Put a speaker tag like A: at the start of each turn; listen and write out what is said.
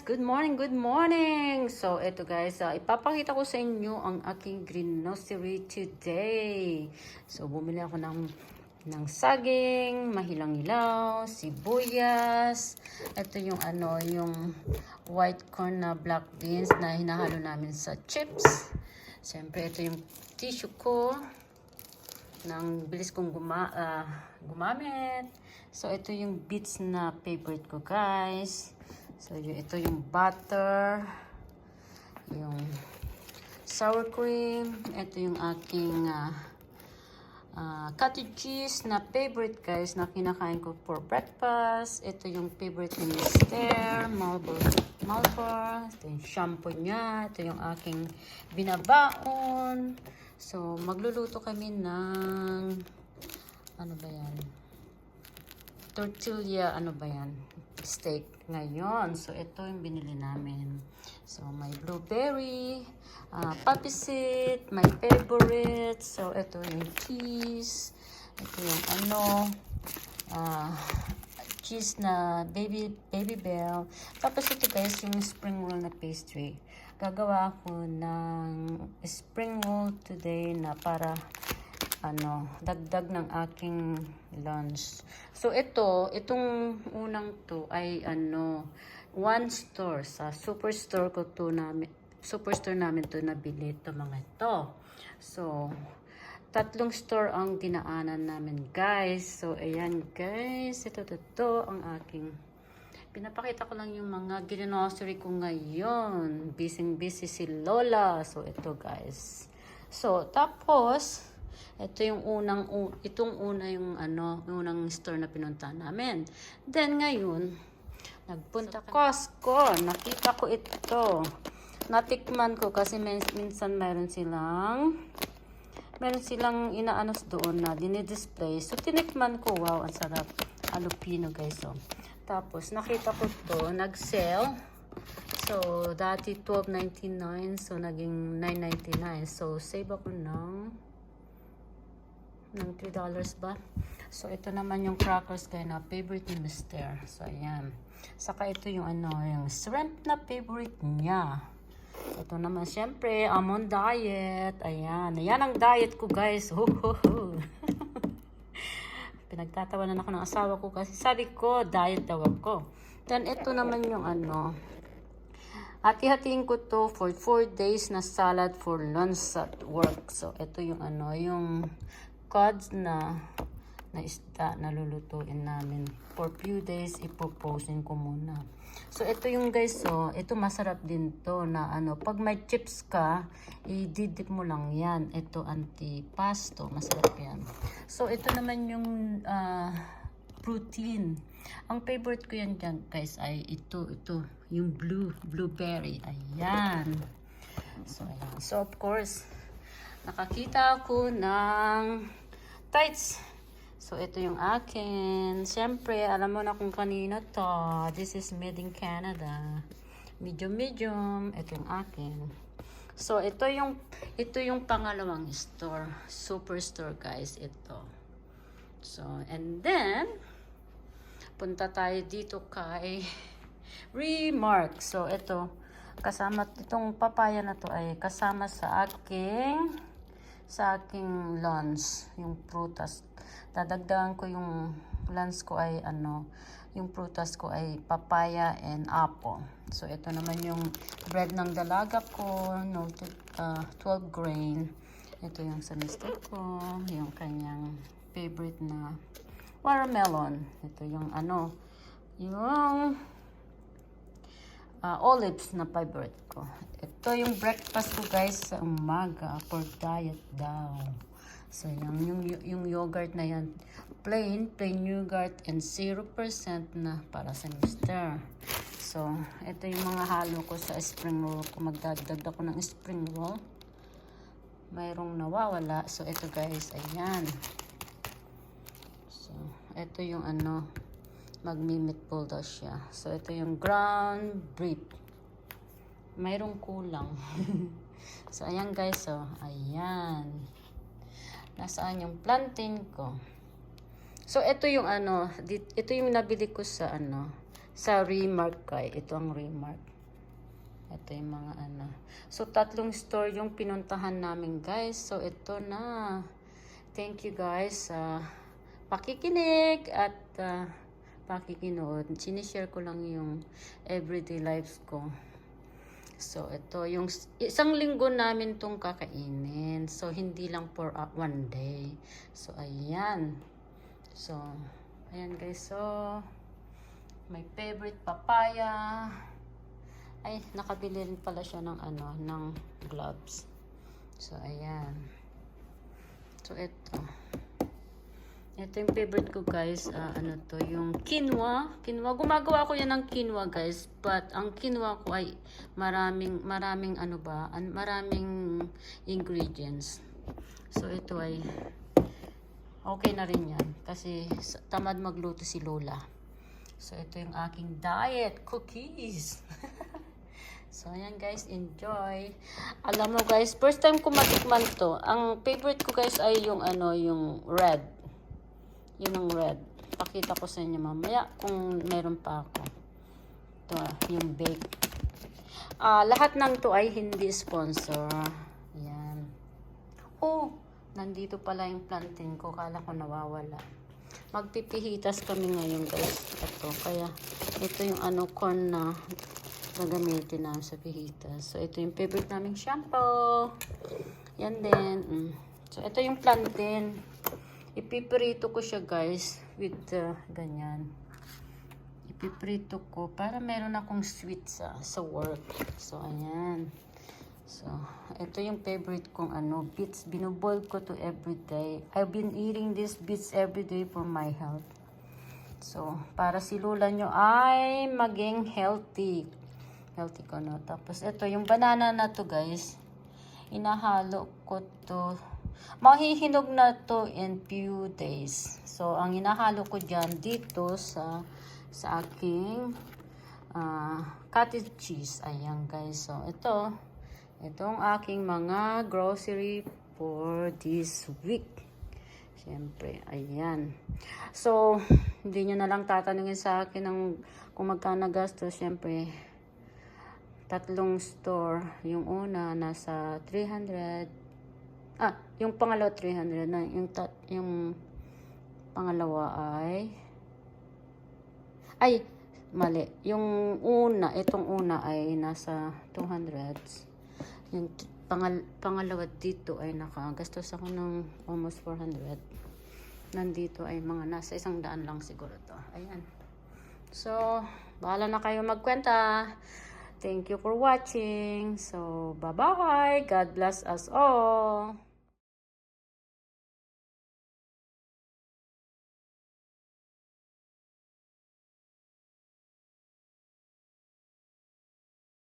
A: Good morning, good morning! So, ito guys, ipapakita ko sa inyo ang aking greenery today. So, bumili ako ng saging, mahilang-hilaw, sibuyas. Ito yung yung white corn na black beans na hinahalo namin sa chips. Siyempre, ito yung tissue ko nang bilis kong gumamit. So, ito yung bits na favorite ko guys. So, ito yung butter, yung sour cream, ito yung aking cottage cheese na favorite guys na kinakain ko for breakfast. Ito yung favorite ni Mr. Malbor. Ito yung shampoo niya. Ito yung aking binabaon. So, magluluto kami ng ano ba yan? Tortilla, ano ba yan? Steak ngayon. So, ito yung binili namin. So, may blueberry, poppy seed, my favorite. So, ito yung cheese. Ito yung cheese na baby bell. Tapos ito guys, yung spring roll na pastry. Gagawa ako ng spring roll today na para dagdag ng aking lunch. So, itong unang to ay one store sa superstore namin to nabili ito mga ito. So, 3 store ang dinaanan namin guys. So, ayan guys, ito ang aking pinapakita ko lang yung mga grocery ko ngayon. Busy si Lola. So, ito guys. So, tapos ito yung unang store na pinuntahan namin. Then ngayon, nagpunta Costco. Nakita ko ito. Natikman ko kasi minsan meron silang inaanos doon na dinidisplay. So tinikman ko, wow, ang sarap. Alupino guys. So, tapos nakita ko to, nag-sale. So dati $12.99, so naging $9.99. So save ako ng $3 ba? So, ito naman yung crackers kayo na favorite ni Mr. So, ayan. Saka ito yung yung shrimp na favorite niya. Ito naman, syempre, I'm on diet. Ayan. Ayan ang diet ko, guys. Ho, ho, ho. Pinagtatawanan ako ng asawa ko kasi sabi ko, diet daw ako. Then, ito naman yung hati-hatiin ko to for 4 days na salad for lunch at work. So, ito yung yung cods na isda na lulutuin namin. For few days, ipoposin ko muna. So, ito yung guys, so, ito masarap din to na pag may chips ka, i-dip mo lang yan. Ito antipasto, masarap yan. So, ito naman yung protein. Ang favorite ko yan dyan guys ay ito, yung blueberry. Ayan. So, ayan. So, of course, nakakita ako ng tights. So, ito yung akin. Siyempre, alam mo na kung kanino to. This is made in Canada. Medium. Ito yung akin. So, ito yung pangalawang store. Superstore, guys. Ito. So, and then, punta tayo dito kay Remark. So, ito. Kasama itong papaya na to ay kasama sa aking lunch, yung prutas. Dadagdagan ko yung lunch ko ay yung prutas ko ay papaya and apple. So ito naman yung bread ng dalaga ko, 12 grain. Ito yung sa mister ko, yung kanyang favorite na watermelon. Ito yung yung olives na favorite ko. Ito yung breakfast ko guys sa umaga for diet daw. So yung yogurt na yan, plain yogurt and 0% na para sa mister. So ito yung mga halo ko sa spring roll ko. Magdagdag ako ng spring roll. Mayroong nawawala. So ito guys, ayan. So ito yung magmi-meatball daw siya. So, ito yung ground beef. Mayroong kulang. So, ayan guys. So, ayan. Nasaan yung plantain ko? So, ito yung ito yung nabili ko sa sa Remark kay. Ito ang Remark. Ito yung mga ano. So, 3 store yung pinuntahan namin, guys. So, ito na. Thank you, guys, sa pakikinig at pakikinood. Sinishare ko lang yung everyday lives ko. So, ito yung isang linggo namin tong kakainin. So, hindi lang for one day. So, ayan. So, ayan, guys. So, my favorite papaya. Ay, nakabili rin pala siya ng ano, ng gloves. So, ayan. So, ito. Ito yung favorite ko, guys. Ano to, yung quinoa. Quinoa. Gumagawa ko yan ng quinoa, guys. But, ang quinoa ko ay maraming ingredients. So, ito ay okay na rin yan. Kasi, tamad magluto si Lola. So, ito yung aking diet cookies. So, ayan, guys. Enjoy. Alam mo, guys, first time ko matikman to. Ang favorite ko, guys, ay yung ano, yung red. Yun ang red. Pakita ko sa inyo mamaya kung meron pa ako. Ito, yung bake. Lahat ng to ay hindi sponsor. Ayan. Oh, nandito pala yung plantain ko. Kala ko nawawala. Magpipihitas kami ngayon, guys. Ito. Kaya, ito yung ano, corn na gagamitin namin sa pihitas. So, ito yung favorite naming shampoo. Yan din. So, ito yung plantain. Ipiprito ko siya, guys, with ganyan. Ipiprito ko para meron akong sweet sa work. So, ayan. So, ito yung favorite kong ano, beets. Binuboil ko to everyday. I've been eating these beets everyday for my health. So, para si Lola nyo ay maging healthy. Healthy ko, no? Tapos, ito yung banana na to, guys. Inahalo ko to. Mahihinog na to in few days. So, ang inahalo ko dyan dito sa aking cottage cheese. Ayan, guys. So, itong aking mga grocery for this week. Siyempre, ayan. So, hindi nyo na lang tatanungin sa akin kung magkano gastos. Siyempre, 3 store. Yung una, nasa 300. Yung pangalawa 300 na. Yung pangalawa ay mali. Itong una ay nasa 200. Yung pangalawa dito ay nakagastos ako ng almost 400. Nandito ay mga nasa 100 lang siguro to. Ayan. So, bahala na kayo magkwenta. Thank you for watching. So, bye-bye. God bless us all.